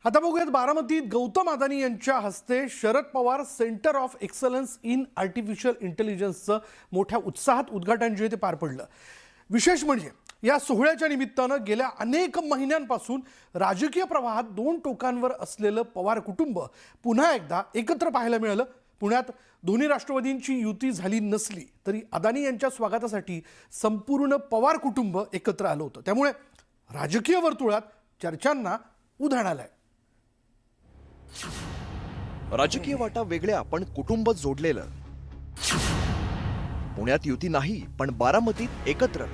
आता बघूयात बारामतीत गौतम अदानी यांच्या हस्ते Sharad Pawar centre of excellence in artificial इंटेलिजन्सचं मोठ्या उत्साहात उद्घाटन जे ते पार पडलं। विशेष म्हणजे या सोहळ्याच्या निमित्तानं गेल्या अनेक महिन्यांपासून राजकीय प्रवाहात दोन टोकांवर असलेलं पवार कुटुंब पुन्हा एकदा एकत्र पाहायला मिळालं। पुण्यात दोन्ही राष्ट्रवादींची युती झाली नसली तरी अदानी यांच्या स्वागतासाठी संपूर्ण पवार कुटुंब एकत्र आलं होतं। त्यामुळे राजकीय वर्तुळात चर्चांना उधाण आलंय। राजकीय वाटा वेगळ्या पण कुटुंब जोडलेलं। पुण्यात युती नाही पण बारामतीत एकत्र।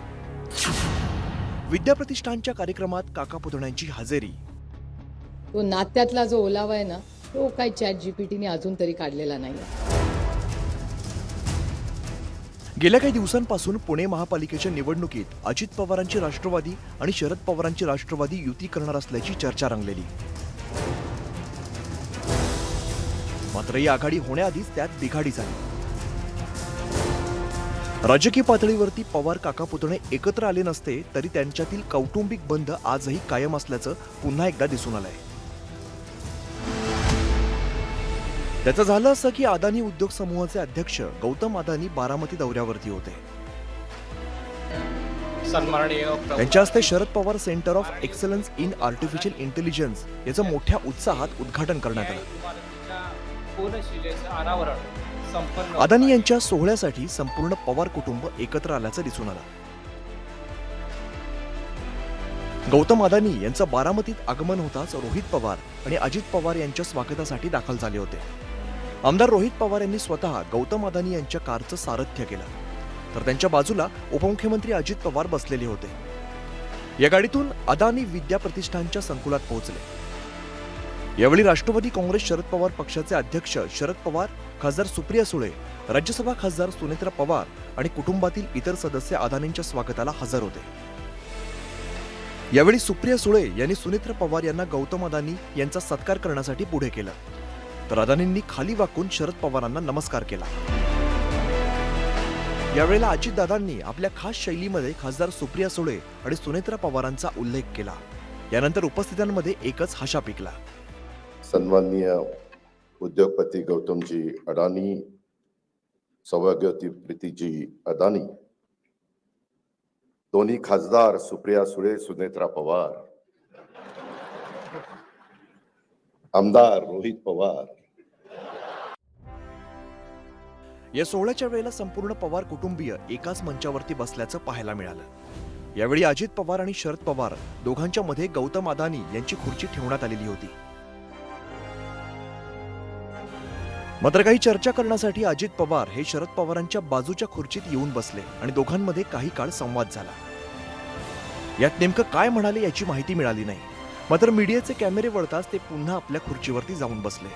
विद्याप्रतिष्ठानच्या कार्यक्रमात काका पुतण्यांची हजेरी। तो नात्यातला जो ओलावा आहे ना तो काही चॅट जीपीटीने अजून तरी काढलेला नाही। गेल्या काही दिवसांपासून पुणे महापालिकेच्या निवडणुकीत अजित पवारांची राष्ट्रवादी आणि शरद पवारांची राष्ट्रवादी युती करणार असल्याची चर्चा रंगलेली। मात्र ही आघाडी होण्याआधीच त्यात बिघाडी झाली। राजकीय पातळीवरती पवार काका पुतणे एकत्र आले नसते तरी त्यांच्यातील कौटुंबिक बंध आजही कायम असल्याचं पुन्हा एकदा दिसून आलंय। त्याचं झालं असं की अदानी उद्योग समूहाचे अध्यक्ष गौतम अदानी बारामती दौऱ्यावरती होते। त्यांच्या हस्ते Sharad Pawar centre of excellence in artificial intelligence याचं मोठ्या उत्साहात उद्घाटन करण्यात आलं। अदानी यांच्या सोहळ्यासाठी संपूर्ण पवार कुटुंब एकत्र आल्याचं दिसून आलं। गौतम अदानी यांचं बारामतीत आगमन होताच रोहित पवार आणि अजित पवार यांच्या स्वागतासाठी दाखल झाले होते। आमदार रोहित पवार यांनी स्वतः गौतम अदानी यांच्या कारचं सारथ्य केलं तर त्यांच्या बाजूला उपमुख्यमंत्री अजित पवार बसलेले होते। या गाडीतून अदानी विद्या प्रतिष्ठानच्या संकुलात पोहोचले। यावेळी राष्ट्रवादी काँग्रेस शरद पवार पक्षाचे अध्यक्ष शरद पवार, खासदार सुप्रिया सुळे, राज्यसभा खासदार सुनेत्रा पवार आणि कुटुंबातील इतर सदस्य अदानींच्या स्वागताला हजर होते। यावेळी सुप्रिया सुळे यांनी सुनेत्रा पवार यांना गौतम अदानी यांचा सत्कार करण्यासाठी पुढे केलं तर अदानींनी खाली वाकून शरद पवारांना नमस्कार केला। यावेळेला अजितदादांनी आपल्या खास शैलीमध्ये खासदार सुप्रिया सुळे आणि सुनेत्रा पवारांचा उल्लेख केला। यानंतर उपस्थितांमध्ये एकच हशा पिकला। सन्माननीय उद्योगपती गौतमजी अडानी, सौभाग्यवती प्रीतीजी अदानी, दोन्ही खासदार सुप्रिया सुळे, सुनेत्रा पवार, आमदार रोहित पवार। या सोहळ्याच्या वेळेला संपूर्ण पवार कुटुंबीय एकाच मंचावरती बसल्याचं पाहायला मिळालं। यावेळी अजित पवार आणि शरद पवार दोघांच्या मध्ये गौतम अदानी यांची खुर्ची ठेवण्यात आलेली होती। मात्र काही चर्चा करण्यासाठी अजित पवार हे शरद पवारांच्या बाजूच्या खुर्चीत येऊन बसले आणि दोघांमध्ये काही काळ संवाद झाला। यात नेमकं काय म्हणाले याची माहिती मिळाली नाही। मात्र मीडियाचे कॅमेरे वळताच ते पुन्हा आपल्या खुर्चीवरती जाऊन बसले।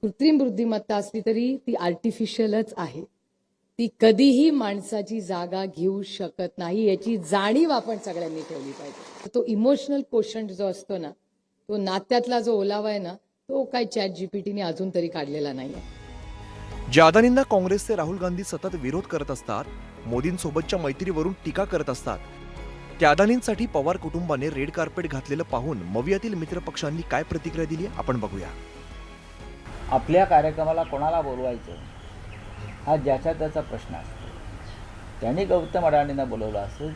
कृत्रिम बुद्धिमत्ता असली तरी ती आर्टिफिशियलच आहे। ती कधीही माणसाची जागा घेऊ शकत नाही याची जाणीव आपण सगळ्यांनी ठेवली पाहिजे। तो इमोशनल कोशंट जो असतो ना तो नात्यातला जो ओलावा आहे ना तो काही चॅट जीपीटीने अजून तरी काढलेला नाही। ज्या अदानींना काँग्रेसचे राहुल गांधी सतत विरोध करत असतात, मोदींसोबतच्या मैत्रीवरून टीका करत असतात, त्या अदानींसाठी पवार कुटुंबाने रेड कार्पेट घातलेलं पाहून मवियातील मित्रपक्षांनी काय प्रतिक्रिया दिली आपण बघूया। आपल्या कार्यक्रमाला कोणाला बोलवायचं हा ज्याचा त्याचा प्रश्न असतो। त्यांनी गौतम अडाणींना बोलवलं असेल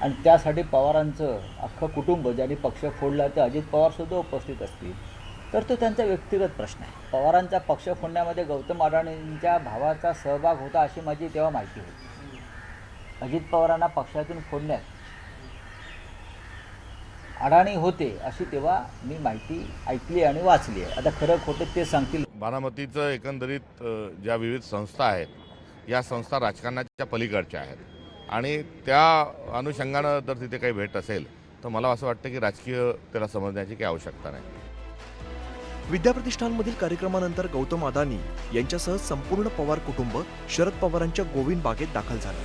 आणि त्यासाठी पवारांचं अख्खं कुटुंब ज्यांनी पक्ष फोडला ते अजित पवार सुद्धा उपस्थित असतील तर तो त्यांचा व्यक्तिगत प्रश्न आहे। पवारांचा पक्ष फोडण्यामध्ये गौतम अडाणींच्या भावाचा सहभाग होता अशी माझी तेव्हा माहिती होती। अजित पवारांना पक्षातून फोडण्यात अडाणी होते अशी तेव्हा मी माहिती ऐकली आणि वाचली आहे। आता खरं खोटं ते सांगतील। बारामतीचं एकंदरीत ज्या विविध संस्था आहेत या संस्था राजकारणाच्या पलीकडच्या आहेत आणि त्या अनुषंगानं जर तिथे काही भेट असेल तर मला असं वाटतं की राजकीय त्याला समजण्याची काही आवश्यकता नाही। विद्याप्रतिष्ठानमधील कार्यक्रमानंतर गौतम अदानी यांच्यासह संपूर्ण पवार कुटुंब शरद पवारांच्या गोविंद बागेत दाखल झालं।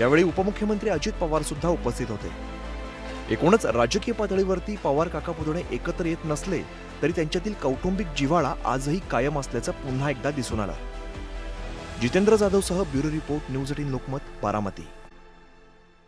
यावेळी उपमुख्यमंत्री अजित पवार सुद्धा उपस्थित होते। एकूणच राजकीय पातळीवरती पवार काका पुतणे एकत्र येत नसले तरी त्यांच्यातील कौटुंबिक जिव्हाळा आजही कायम असल्याचं पुन्हा एकदा दिसून आलं। जितेंद्र जाधवसह bureau report, news 18 Lokmat, Baramati.